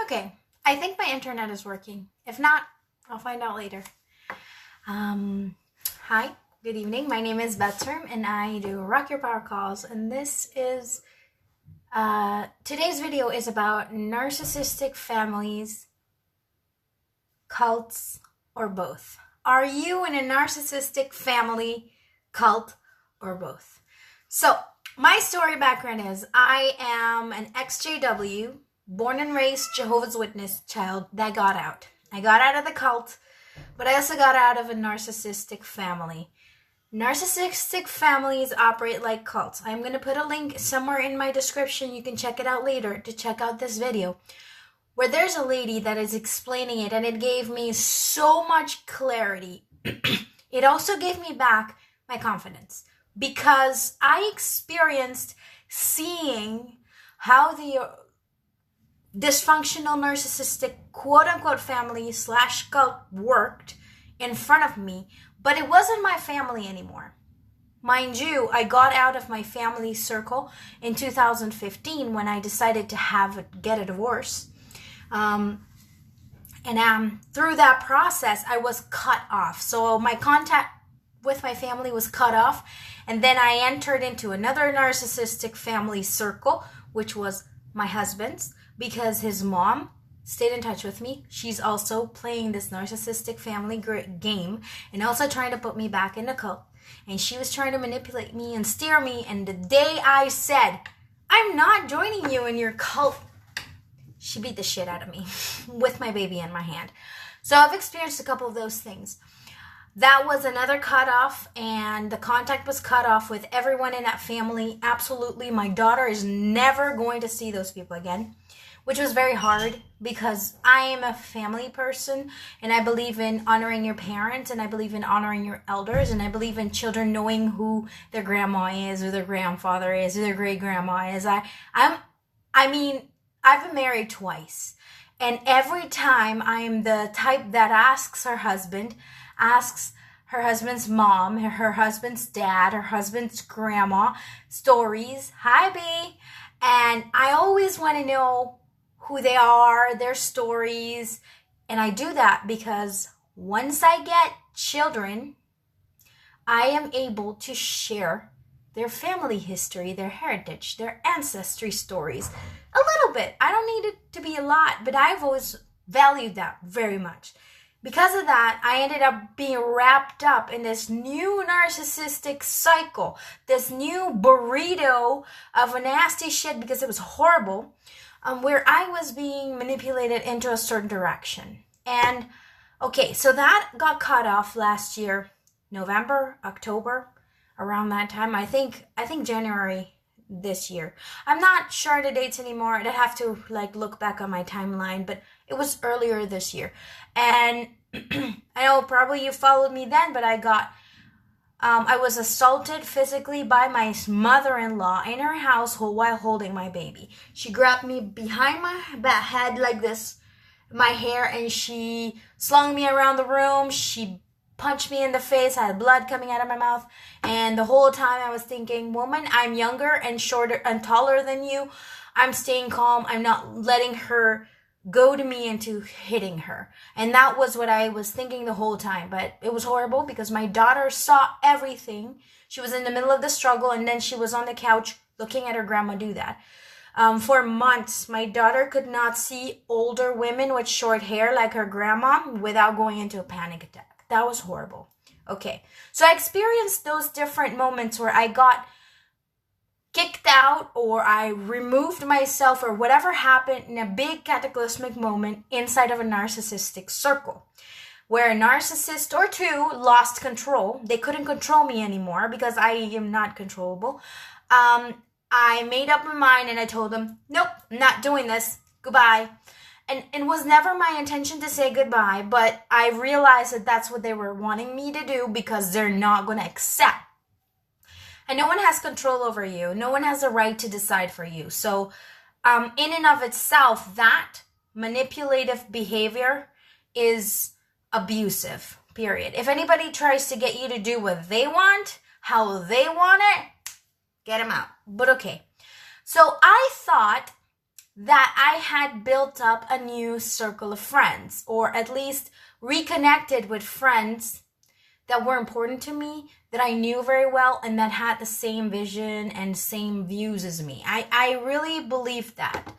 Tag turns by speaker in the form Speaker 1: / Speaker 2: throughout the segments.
Speaker 1: Okay, I think my internet is working. If not, I'll find out later. Hi, good evening. My name is Betsworm and I do Rock Your Power calls. And this is, today's video is about narcissistic families, cults, or both. Are you in a narcissistic family, cult, or both? So, my story background is I am an ex-JW, born and raised Jehovah's Witness child that got out. I got out of the cult, but I also got out of a narcissistic family. Narcissistic families operate like cults. I'm going to put a link somewhere in my description. You can check it out later to check out this video, where there's a lady that is explaining it, and it gave me so much clarity. It also gave me back my confidence, because I experienced seeing how the dysfunctional narcissistic quote-unquote family / cult worked in front of me, but it wasn't my family anymore. Mind you, I got out of my family circle in 2015 when I decided to get a divorce. Through that process, I was cut off. So my contact with my family was cut off, and then I entered into another narcissistic family circle, which was my husband's, because his mom stayed in touch with me. She's also playing this narcissistic family game and also trying to put me back in the cult. And she was trying to manipulate me and steer me. And the day I said, I'm not joining you in your cult, she beat the shit out of me with my baby in my hand. So I've experienced a couple of those things. That was another cutoff, and the contact was cut off with everyone in that family. Absolutely. My daughter is never going to see those people again, which was very hard because I am a family person, and I believe in honoring your parents, and I believe in honoring your elders, and I believe in children knowing who their grandma is, or their grandfather is, or their great grandma is. I've been married twice, and every time I am the type that asks her husband's mom, her husband's dad, her husband's grandma stories. Hi, B. And I always want to know who they are, their stories. And I do that because once I get children, I am able to share their family history, their heritage, their ancestry stories. A little bit. I don't need it to be a lot, but I've always valued that very much. Because of that, I ended up being wrapped up in this new narcissistic cycle, this new burrito of a nasty shit, because it was horrible, where I was being manipulated into a certain direction. And okay, so that got cut off last year, November, October, around that time. I think January this year. I'm not sure the dates anymore. I'd have to look back on my timeline, but it was earlier this year. And I know probably you followed me then, but I was assaulted physically by my mother-in-law in her household while holding my baby. She grabbed me behind my head like this, my hair, and she slung me around the room. She punched me in the face. I had blood coming out of my mouth. And the whole time I was thinking, woman, I'm younger and shorter and taller than you. I'm staying calm. I'm not letting her goad me into hitting her. And that was what I was thinking the whole time. But it was horrible because my daughter saw everything. She was in the middle of the struggle, and then she was on the couch looking at her grandma do that. For months, my daughter could not see older women with short hair like her grandma without going into a panic attack. That was horrible. Okay, so I experienced those different moments where I got kicked out, or I removed myself, or whatever happened in a big cataclysmic moment inside of a narcissistic circle, where a narcissist or two lost control. They couldn't control me anymore because I am not controllable. I made up my mind and I told them, nope, I'm not doing this. Goodbye. And it was never my intention to say goodbye, but I realized that that's what they were wanting me to do because they're not going to accept. And no one has control over you. No one has a right to decide for you. So in and of itself, that manipulative behavior is abusive, period. If anybody tries to get you to do what they want, how they want it, get them out. But okay. So I thought that I had built up a new circle of friends, or at least reconnected with friends that were important to me, that I knew very well, and that had the same vision and same views as me. I really believed that.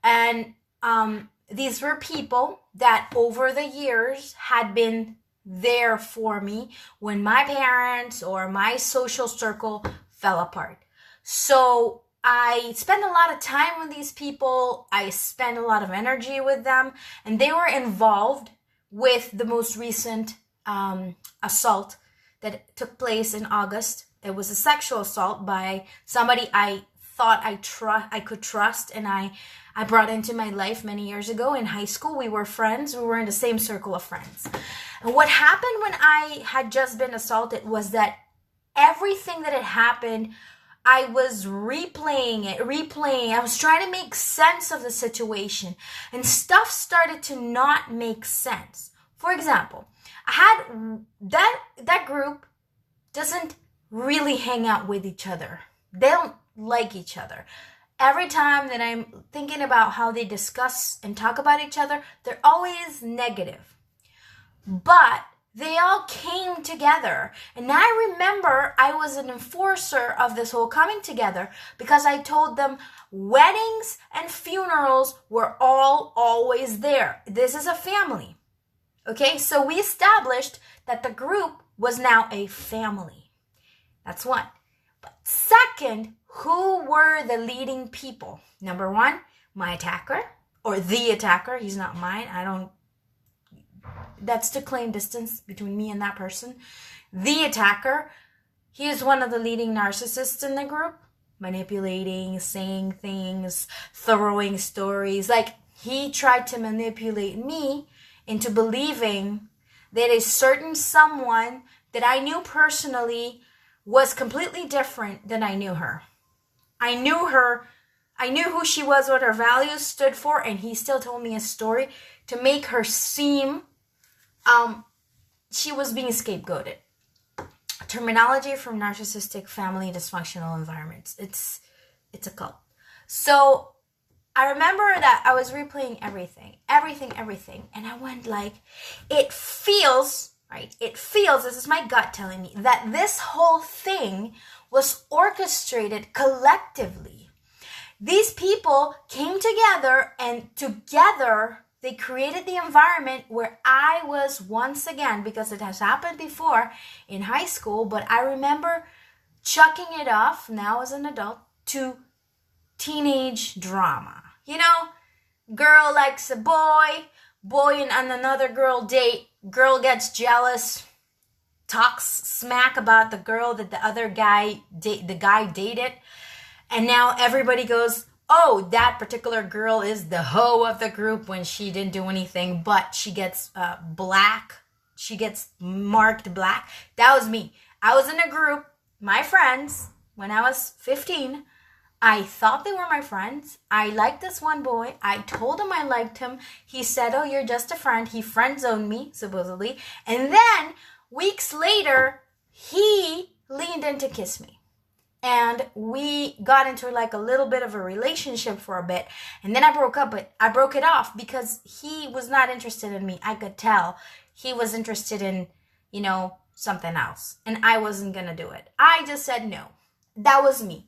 Speaker 1: And these were people that over the years had been there for me when my parents or my social circle fell apart. So I spent a lot of time with these people. I spent a lot of energy with them, and they were involved with the most recent assault that took place in August. It was a sexual assault by somebody I thought I could trust, and I brought into my life many years ago. In high school, we were friends. We were in the same circle of friends. And what happened when I had just been assaulted was that everything that had happened, I was replaying. I was trying to make sense of the situation, and stuff started to not make sense. For example, I had that group doesn't really hang out with each other. They don't like each other. Every time that I'm thinking about how they discuss and talk about each other, they're always negative. But they all came together. And I remember I was an enforcer of this whole coming together because I told them weddings and funerals were all always there. This is a family. Okay, so we established that the group was now a family. That's one. But second, who were the leading people? Number one, my attacker, or the attacker. He's not mine. That's to claim distance between me and that person. The attacker, he is one of the leading narcissists in the group, manipulating, saying things, throwing stories. Like, he tried to manipulate me into believing that a certain someone that I knew personally was completely different than I knew her. I knew her. I knew who she was, what her values stood for, and he still told me a story to make her seem she was being scapegoated. Terminology from narcissistic family dysfunctional environments. It's a cult. So I remember that I was replaying everything. And I went like, it feels, this is my gut telling me, that this whole thing was orchestrated collectively. These people came together, and together they created the environment where I was once again, because it has happened before in high school, but I remember chucking it off now as an adult to teenage drama. You know, girl likes a boy and another girl date, girl gets jealous, talks smack about the girl that the guy dated, and now everybody goes, oh, that particular girl is the hoe of the group when she didn't do anything, but she gets black. She gets marked black. That was me. I was in a group, my friends, when I was 15. I thought they were my friends. I liked this one boy. I told him I liked him. He said, oh, you're just a friend. He friend-zoned me, supposedly. And then, weeks later, he leaned in to kiss me. And we got into like a little bit of a relationship for a bit. And then I broke it off because he was not interested in me. I could tell he was interested in, something else. And I wasn't going to do it. I just said no. That was me.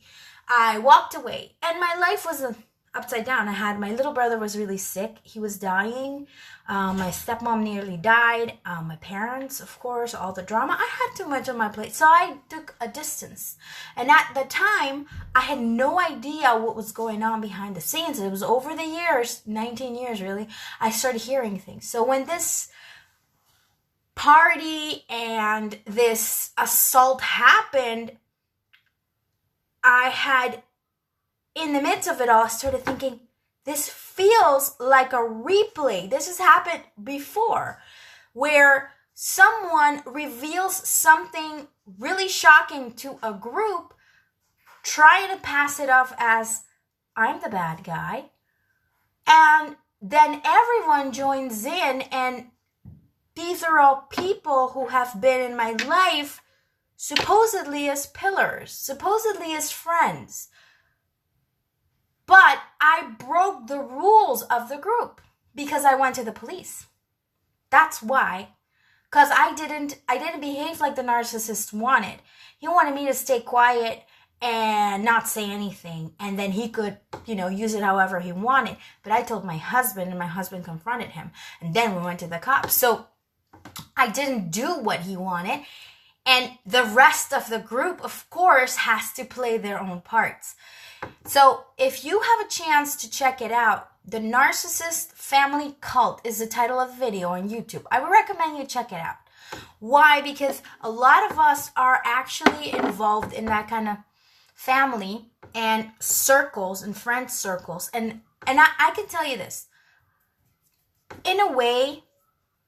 Speaker 1: I walked away. And my life was upside down. My little brother was really sick. He was dying. My stepmom nearly died. My parents, of course, all the drama. I had too much on my plate. So I took a distance. And at the time, I had no idea what was going on behind the scenes. It was over the years, 19 years really, I started hearing things. So when this party and this assault happened, in the midst of it all, I started thinking, this feels like a replay. This has happened before, where someone reveals something really shocking to a group, trying to pass it off as, I'm the bad guy. And then everyone joins in, and these are all people who have been in my life supposedly as pillars, supposedly as friends. But I broke the rules of the group because I went to the police. That's why. Because I didn't behave like the narcissist wanted. He wanted me to stay quiet and not say anything. And then he could, use it however he wanted. But I told my husband, and my husband confronted him. And then we went to the cops. So I didn't do what he wanted. And the rest of the group, of course, has to play their own parts. So if you have a chance to check it out, The Narcissist Family Cult is the title of the video on YouTube. I would recommend you check it out. Why? Because a lot of us are actually involved in that kind of family and circles and friend circles. And I can tell you this. In a way,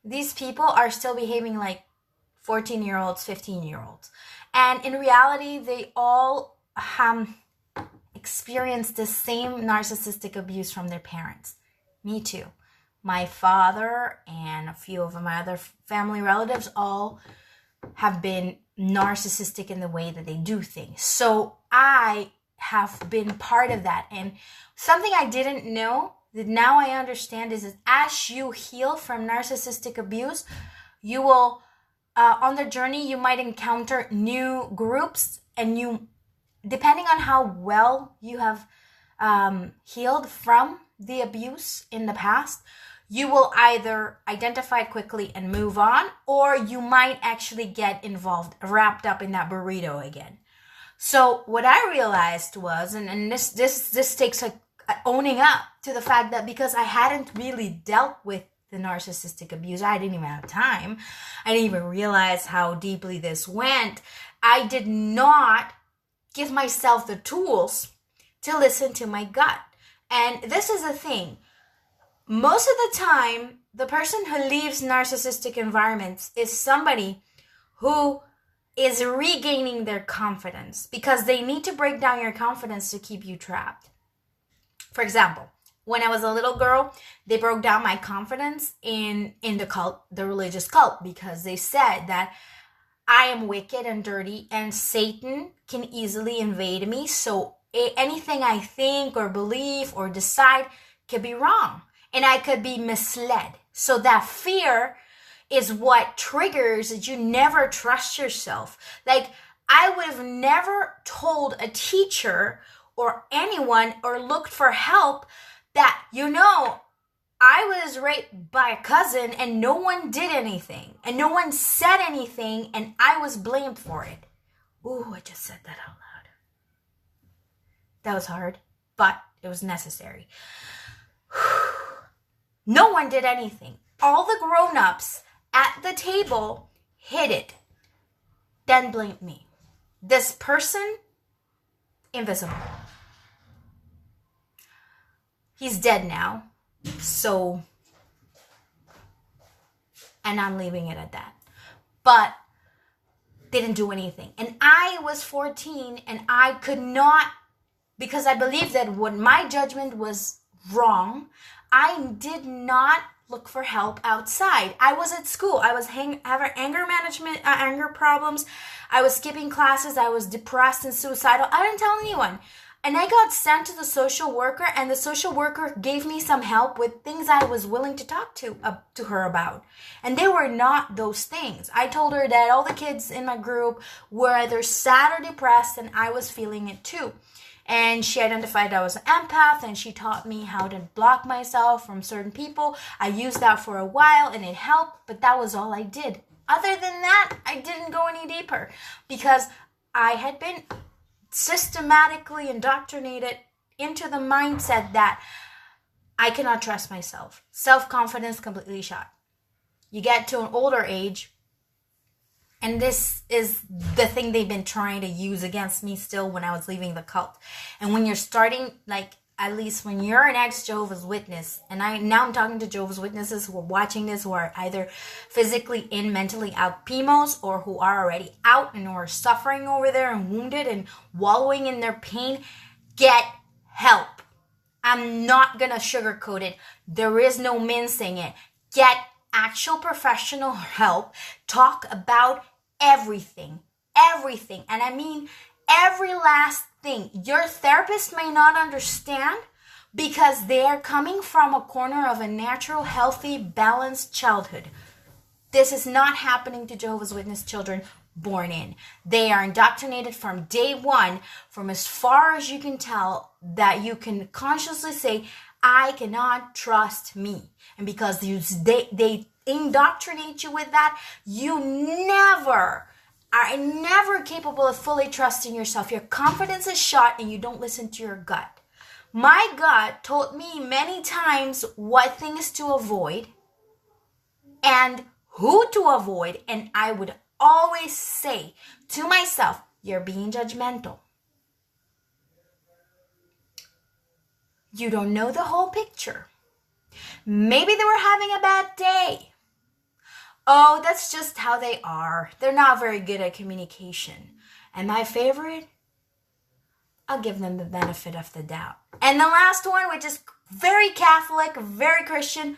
Speaker 1: these people are still behaving like 14-year-olds, 15-year-olds. And in reality, they all experience the same narcissistic abuse from their parents. Me too. My father and a few of my other family relatives all have been narcissistic in the way that they do things. So I have been part of that. And something I didn't know that now I understand is that as you heal from narcissistic abuse, you will, on the journey, you might encounter new groups, and you, depending on how well you have healed from the abuse in the past, you will either identify quickly and move on, or you might actually get involved, wrapped up in that burrito again. So what I realized was, and this takes owning up to the fact that because I hadn't really dealt with the narcissistic abuse, I didn't even have time. I didn't even realize how deeply this went. I did not give myself the tools to listen to my gut. And this is the thing. Most of the time, the person who leaves narcissistic environments is somebody who is regaining their confidence, because they need to break down your confidence to keep you trapped. For example, when I was a little girl, they broke down my confidence in the cult, the religious cult, because they said that I am wicked and dirty and Satan can easily invade me. So anything I think or believe or decide could be wrong, and I could be misled. So that fear is what triggers that you never trust yourself. Like, I would have never told a teacher or anyone or looked for help that, I was raped by a cousin and no one did anything and no one said anything and I was blamed for it. Ooh, I just said that out loud. That was hard, but it was necessary. No one did anything. All the grown-ups at the table hid it, then blamed me. This person, invisible. He's dead now, so, and I'm leaving it at that. But they didn't do anything. And I was 14 and I could not, because I believed that what my judgment was wrong, I did not look for help outside. I was at school. I was having anger management, anger problems. I was skipping classes. I was depressed and suicidal. I didn't tell anyone. And I got sent to the social worker, and the social worker gave me some help with things I was willing to talk to her about. And they were not those things. I told her that all the kids in my group were either sad or depressed, and I was feeling it too. And she identified I was an empath, and she taught me how to block myself from certain people. I used that for a while, and it helped, but that was all I did. Other than that, I didn't go any deeper because I had been systematically indoctrinated into the mindset that I cannot trust myself. Self-confidence completely shot. You get to an older age, and this is the thing they've been trying to use against me still when I was leaving the cult. And when you're starting, like, at least when you're an ex-Jehovah's Witness, and now I'm talking to Jehovah's Witnesses who are watching this, who are either physically in, mentally out PMOs, or who are already out and who are suffering over there and wounded and wallowing in their pain, get help. I'm not gonna sugarcoat it. There is no mincing it. Get actual professional help. Talk about everything. Everything. And I mean every last thing. Your therapist may not understand, because they are coming from a corner of a natural, healthy, balanced childhood. This is not happening to Jehovah's Witness children born in. They are indoctrinated from day one, from as far as you can tell, that you can consciously say, I cannot trust me. And because they indoctrinate you with that, you are never capable of fully trusting yourself. Your confidence is shot and you don't listen to your gut. My gut told me many times what things to avoid and who to avoid, and I would always say to myself, you're being judgmental. You don't know the whole picture. Maybe they were having a bad day. Oh, that's just how they are. They're not very good at communication. And my favorite, I'll give them the benefit of the doubt. And the last one, which is very Catholic, very Christian,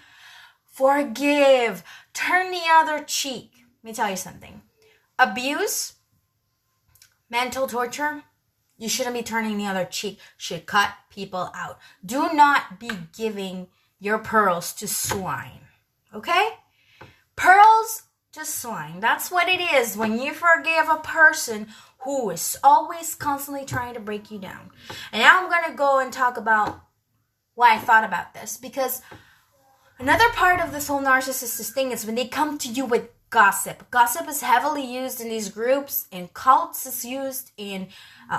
Speaker 1: forgive. Turn the other cheek. Let me tell you something. Abuse, mental torture, you shouldn't be turning the other cheek. Should cut people out. Do not be giving your pearls to swine. Okay? Pearls to swine. That's what it is when you forgive a person who is always constantly trying to break you down. And now I'm going to go and talk about why I thought about this. Because another part of this whole narcissistic thing is when they come to you with gossip. Gossip is heavily used in these groups. In cults, it's used in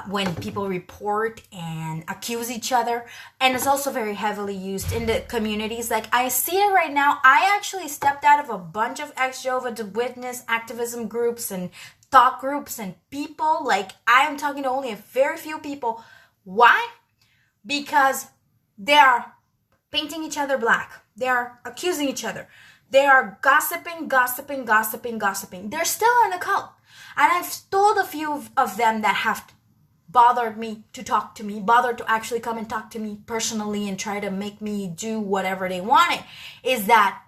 Speaker 1: when people report and accuse each other. And it's also very heavily used in the communities. Like I see it right now. I actually stepped out of a bunch of ex-Jehovah's Witness activism groups and thought groups and people. Like I am talking to only a very few people. Why? Because they are painting each other black. They are accusing each other. They are gossiping. They're still in the cult. And I've told a few of them that have bothered me to talk to me, bothered to actually come and talk to me personally and try to make me do whatever they wanted, is that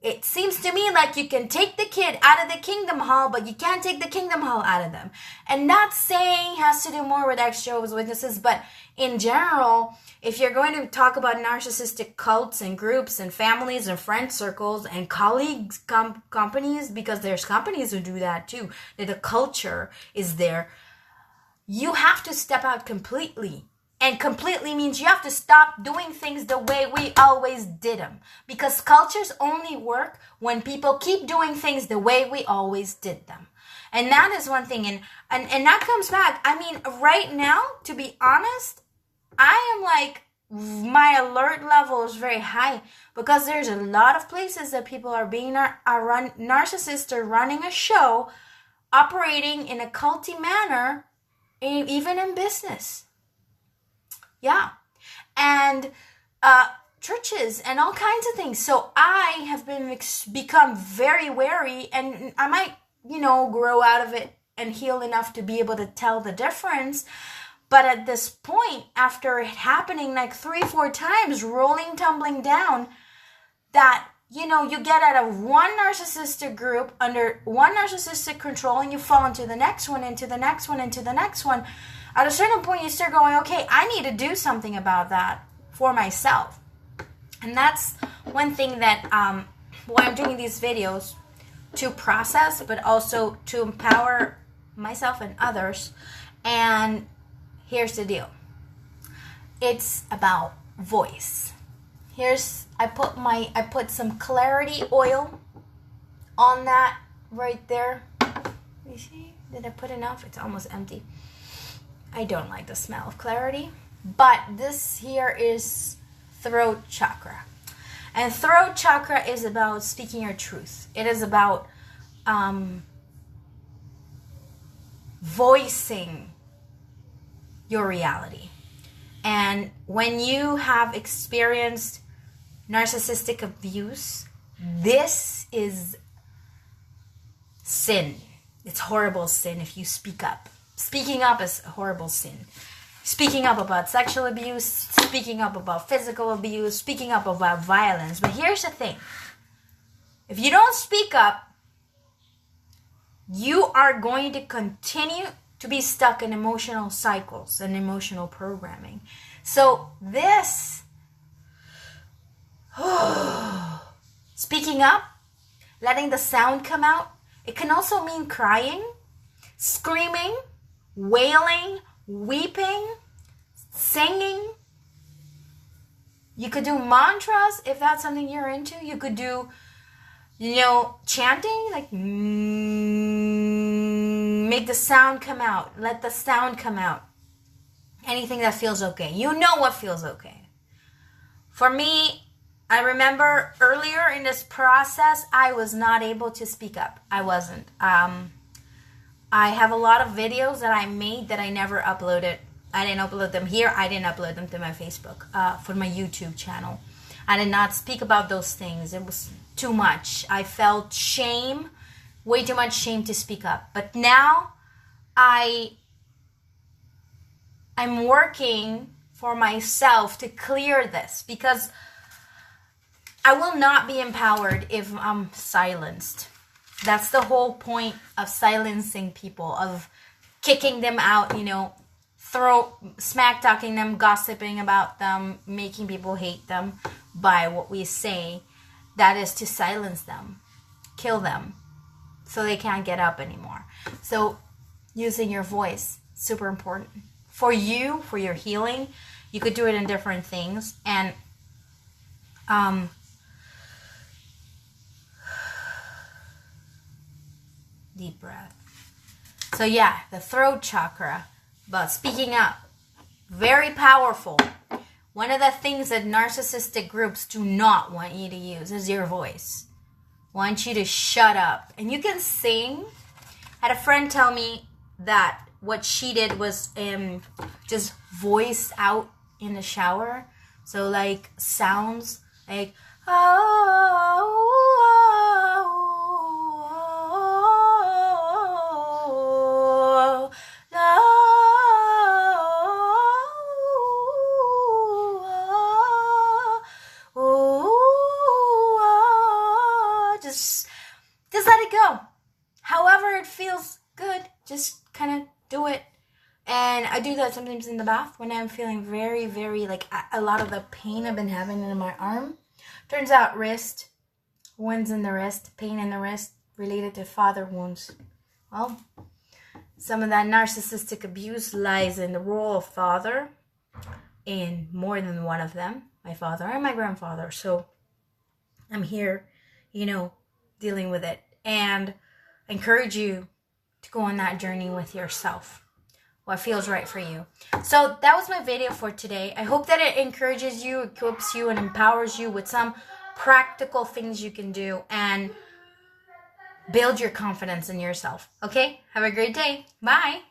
Speaker 1: it seems to me like you can take the kid out of the kingdom hall, but you can't take the kingdom hall out of them. And that saying has to do more with ex-Jehovah's Witnesses, but in general, if you're going to talk about narcissistic cults and groups and families and friend circles and colleagues, companies, because there's companies who do that too, that the culture is there, you have to step out completely. And completely means you have to stop doing things the way we always did them. Because cultures only work when people keep doing things the way we always did them. And that is one thing. And that comes back. I mean, right now, to be honest, I am like, my alert level is very high. Because there's a lot of places that people are being narcissists are running a show, operating in a culty manner, even in business. Yeah. And churches and all kinds of things. So I have become very wary, and I might, grow out of it and heal enough to be able to tell the difference. But at this point, after it happening like 3-4 times, rolling, tumbling down, that, you get out of one narcissistic group under one narcissistic control, and you fall into the next one, into the next one, into the next one. At a certain point, you start going, okay, I need to do something about that for myself. And that's one thing that why I'm doing these videos, to process, but also to empower myself and others. And here's the deal. It's about voice. I put some clarity oil on that right there. You see? Did I put enough? It's almost empty. I don't like the smell of clarity, but this here is throat chakra. And throat chakra is about speaking your truth. It is about voicing your reality. And when you have experienced narcissistic abuse, this is sin. It's horrible sin if you speak up. Speaking up is a horrible sin. Speaking up about sexual abuse, speaking up about physical abuse, speaking up about violence. But here's the thing. If you don't speak up, you are going to continue to be stuck in emotional cycles and emotional programming. So this Speaking up, letting the sound come out. It can also mean crying, screaming, wailing, weeping, singing. You could do mantras if that's something you're into. You could do, chanting, like make the sound come out. Let the sound come out. Anything that feels okay. You know what feels okay. For me, I remember earlier in this process, I was not able to speak up. I wasn't. I have a lot of videos that I made that I never uploaded. I didn't upload them here. I didn't upload them to my Facebook, for my YouTube channel. I did not speak about those things. It was too much. I felt shame, way too much shame to speak up. But now I'm working for myself to clear this, because I will not be empowered if I'm silenced. That's the whole point of silencing people, of kicking them out, smack talking them, gossiping about them, making people hate them by what we say. That is to silence them, kill them, so they can't get up anymore. So using your voice, super important. For you, for your healing, you could do it in different things. And deep breath. So yeah, the throat chakra, but speaking up, very powerful. One of the things that narcissistic groups do not want you to use is your voice. Want you to shut up. And you can sing. I had a friend tell me that what she did was just voice out in the shower. So like sounds like, just let it go. However it feels good, just kind of do it. And I do that sometimes in the bath when I'm feeling very, very, like a lot of the pain I've been having in my arm. Turns out wrist, wounds in the wrist, pain in the wrist related to father wounds. Well, some of that narcissistic abuse lies in the role of father in more than one of them, my father and my grandfather. So I'm here, dealing with it. And I encourage you to go on that journey with yourself. What feels right for you. So that was my video for today. I hope that it encourages you, equips you, and empowers you with some practical things you can do and build your confidence in yourself. Okay? Have a great day. Bye.